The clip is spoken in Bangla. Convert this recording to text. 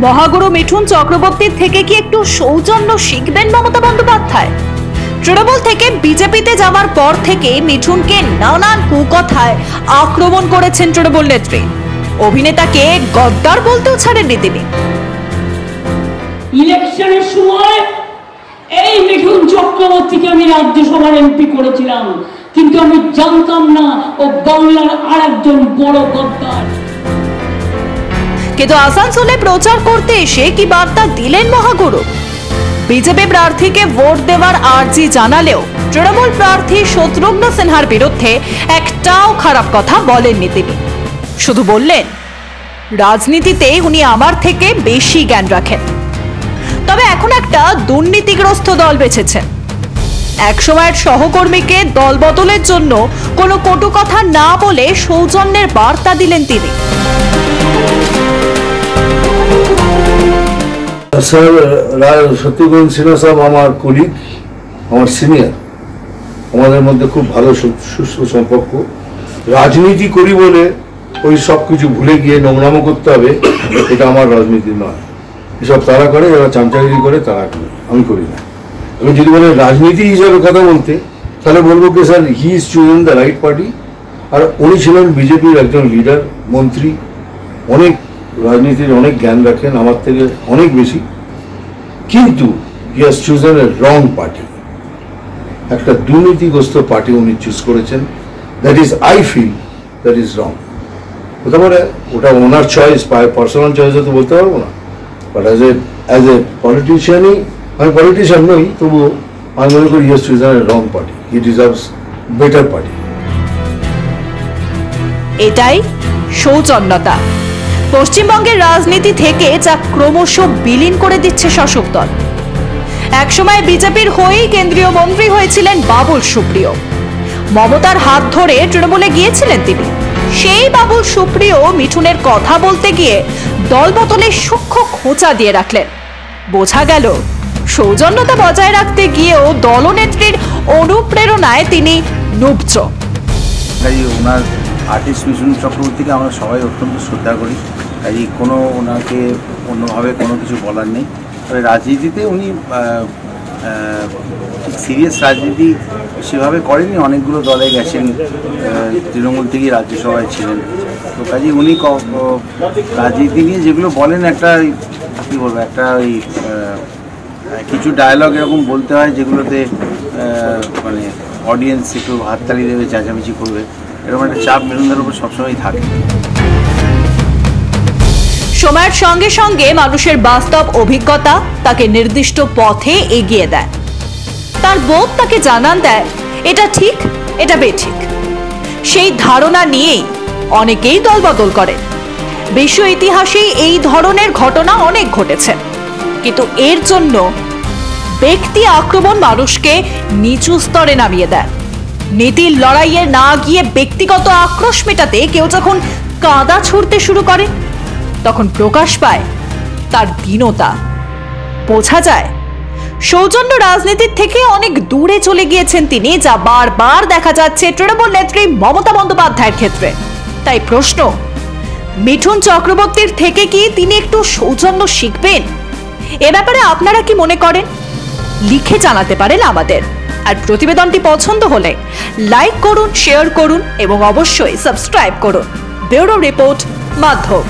মহাগুরু মিঠুন চক্রবর্তীর থেকে কি একটু সৌজন্য শিখবেন মমতা বন্দ্যোপাধ্যায়? তৃণমূল থেকে বিজেপিতে যাওয়ার পর থেকে মিঠুনকে নানান কুকথায় আক্রমণ করেছেন তৃণমূল নেত্রী। অভিনেতাকে গদ্দার বলতেও ছাড়েননি তিনি। ইলেকশনের সময় এই মিঠুন চক্রবর্তীকে আমি রাজ্যসভার এমপি করেছিলাম, কিন্তু আমি জানতাম না ও বাংলার আরেকজন বড় গদ্দার। কিন্তু আসানসোলে প্রচার করতে এসে কি বার্তা দিলেন মহাগুরু? বিজেপি প্রার্থীকে ভোট দেওয়ার আর্জি জানালেও তৃণমূল প্রার্থী শত্রুঘ্ন সিনহার বিরুদ্ধে একটাও খারাপ কথা বলেননি তিনি। শুধু বললেন, রাজনীতিতে উনি আমার থেকে বেশি জ্ঞান রাখেন, তবে এখন একটা দুর্নীতিগ্রস্ত দল বেছেছেন। একসময়ের সহকর্মীকে দল বদলের জন্য কোনো কটু কথা না বলে সৌজন্যের বার্তা দিলেন তিনি। স্যার, শত্রুঘ্ন সিনহা সাহেব আমার কলিগ, আমার সিনিয়র। আমাদের মধ্যে খুব ভালো সুস্থ সম্পর্ক। রাজনীতি করি বলে ওই সব কিছু ভুলে গিয়ে নোংরামো করতে হবে, এটা আমার রাজনীতি নয়। এসব তারা করে, যারা চামচাগিরি করে তারা করে, আমি করি না। আমি যদি বলে রাজনীতি হিসাবে কথা বলতে, তাহলে বলবো কি sir, he is chosen the right party. আর উনি ছিলেন বিজেপির একজন লিডার, মন্ত্রী, অনেক রাজনীতির অনেক জ্ঞান রাখেন, আমার থেকে অনেক বেশি। কিন্তু he has chosen a wrong party, একটা দুর্নীতিগ্রস্ত পার্টি উনি চুজ করেছেন। That is, I feel that is wrong. হতে পারে ওটা ওনার চয়েস, পার্সোনাল চয়েস তো বলতে পারবো না, বাট অ্যাজ এ পলিটিশিয়ানই, আমি পলিটিশিয়ান নই, তবুও আমি মনে করি he has chosen a wrong party, he deserves better party. এটাই সৌজন্যতা। পশ্চিমবঙ্গের রাজনীতি থেকে যা ক্রমশ বিলীন করে দিচ্ছে শাসক দল। একসময় বিজেপির হয়েই কেন্দ্রীয় মন্ত্রী হয়েছিলেন বাবুল সুপ্রিয়। মমতার হাত ধরে তৃণমূলে গিয়েছিলেন তিনি। সেই বাবুল সুপ্রিয় মিঠুনের কথা বলতে গিয়ে দল বদলে সূক্ষ্ম খোঁচা দিয়ে রাখলেন। বোঝা গেল সৌজন্যতা বজায় রাখতে গিয়েও দলনেত্রীর অনুপ্রেরণায় তিনি নুবচ। ওনার আর্টিস্ট মিঠুন চক্রবর্তীকে আমরা সবাই অত্যন্ত শ্রদ্ধা করি, তাই কোনো ওনাকে অন্যভাবে কোনো কিছু বলার নেই। তবে রাজনীতিতে উনি সিরিয়াস রাজনীতি সেভাবে করেননি, অনেকগুলো দলে গেছেন, তৃণমূল থেকেই রাজ্যসভায় ছিলেন। তো কাজে উনি রাজনীতি নিয়ে যেগুলো বলেন, একটা কী বলবো, একটা ওই কিছু ডায়ালগ এরকম বলতে হয় যেগুলোতে মানে অডিয়েন্স একটু হাততালি দেবে, চেঁচামেচি করবে, এরকম একটা চাপ মিঠুনদের উপর সবসময় থাকে। সময়ের সঙ্গে সঙ্গে মানুষের বাস্তব অভিজ্ঞতা তাকে নির্দিষ্ট পথে এগিয়ে দেয়। তার বোধ তাকে জানান দেয় এটা ঠিক, এটা বেঠিক। সেই ধারণা নিয়েই অনেকেই দলবদল করে। বিশ্ব ইতিহাসে এই ধরনের ঘটনা অনেক ঘটেছে, কিন্তু এর জন্য ব্যক্তি আক্রমণ মানুষকে নিচু স্তরে নামিয়ে দেয়। নীতির লড়াইয়ে না গিয়ে ব্যক্তিগত আক্রোশ মেটাতে কেউ যখন কাদা ছুড়তে শুরু করে, তখন প্রকাশ পায় তার দীনতা। বোঝা যায় সৌজন্য রাজনীতির থেকে অনেক দূরে চলে গিয়েছেন তিনি, যা বারবার দেখা যাচ্ছে তৃণমূল নেত্রী মমতা বন্দ্যোপাধ্যায়ের ক্ষেত্রে। তাই প্রশ্ন, মিঠুন চক্রবর্তীর থেকে কি তিনি একটু সৌজন্য শিখবেন? এ ব্যাপারে আপনারা কি মনে করেন? লিখে জানাতে পারেন আমাদের। আর প্রতিবেদনটি পছন্দ হলে লাইক করুন, শেয়ার করুন এবং অবশ্যই সাবস্ক্রাইব করুন। ব্যুরো রিপোর্ট, মাধ্যম।